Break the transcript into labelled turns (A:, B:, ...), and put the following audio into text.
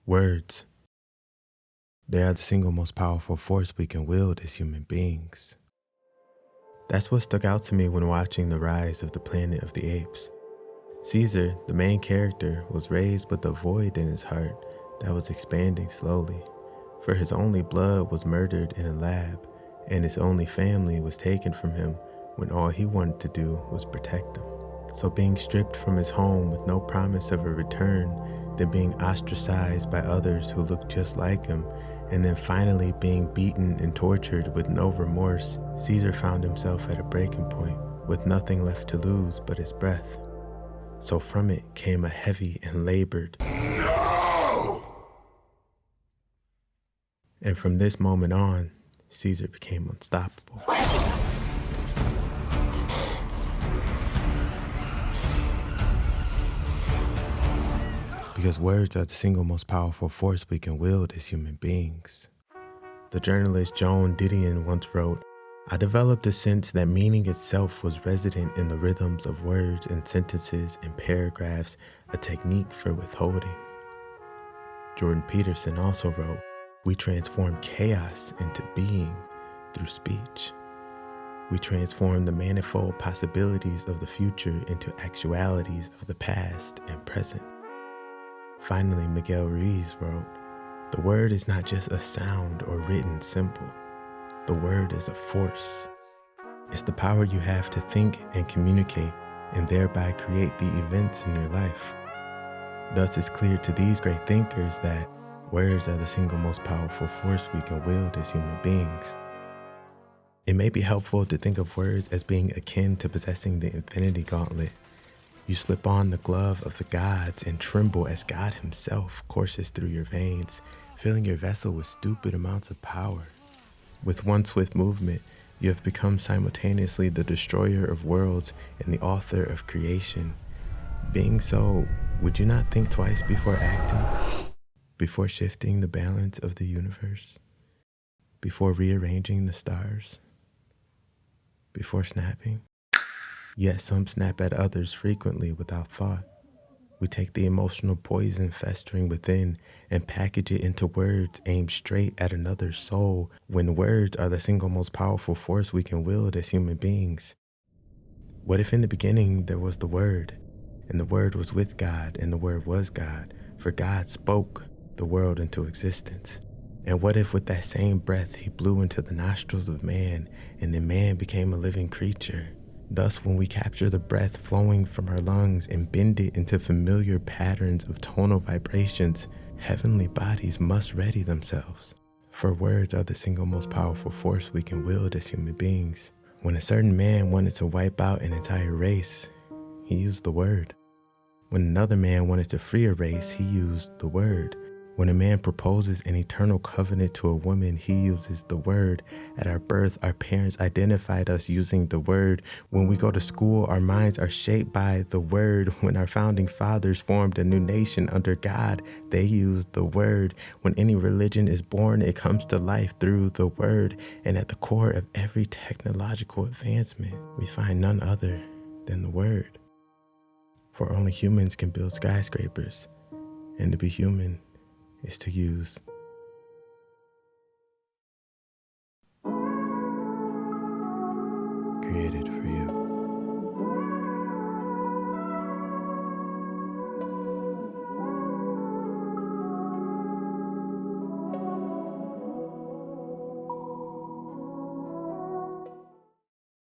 A: Words. They are the single most powerful force we can wield as human beings. That's what stuck out to me when watching the rise of the Planet of the Apes. Caesar, the main character, was raised with a void in his heart that was expanding slowly, for his only blood was murdered in a lab, and his only family was taken from him when all he wanted to do was protect them. So being stripped from his home with no promise of a return, then being ostracized by others who looked just like him, and then finally being beaten and tortured with no remorse, Caesar found himself at a breaking point with nothing left to lose but his breath. So from it came a heavy and labored "No!" And from this moment on, Caesar became unstoppable. Because words are the single most powerful force we can wield as human beings. The journalist Joan Didion once wrote, "I developed a sense that meaning itself was resident in the rhythms of words and sentences and paragraphs, a technique for withholding." Jordan Peterson also wrote, "We transform chaos into being through speech. We transform the manifold possibilities of the future into actualities of the past and present." Finally, Miguel Ruiz wrote, "The word is not just a sound or written symbol. The word is a force. It's the power you have to think and communicate and thereby create the events in your life." Thus, it's clear to these great thinkers that words are the single most powerful force we can wield as human beings. It may be helpful to think of words as being akin to possessing the infinity gauntlet. You slip on the glove of the gods and tremble as God himself courses through your veins, filling your vessel with stupid amounts of power. With one swift movement, you have become simultaneously the destroyer of worlds and the author of creation. Being so, would you not think twice before acting? Before shifting the balance of the universe? Before rearranging the stars? Before snapping? Yet some snap at others frequently without thought. We take the emotional poison festering within and package it into words aimed straight at another's soul, when words are the single most powerful force we can wield as human beings. What if in the beginning there was the Word, and the Word was with God, and the Word was God, for God spoke the world into existence? And what if with that same breath he blew into the nostrils of man, and then man became a living creature? Thus, when we capture the breath flowing from our lungs and bend it into familiar patterns of tonal vibrations, heavenly bodies must ready themselves. For words are the single most powerful force we can wield as human beings. When a certain man wanted to wipe out an entire race, he used the word. When another man wanted to free a race, he used the word. When a man proposes an eternal covenant to a woman, he uses the word. At our birth, our parents identified us using the word. When we go to school, our minds are shaped by the word. When our founding fathers formed a new nation under God, they used the word. When any religion is born, it comes to life through the word. And at the core of every technological advancement, we find none other than the word. For only humans can build skyscrapers, and to be human is to use. Created for you.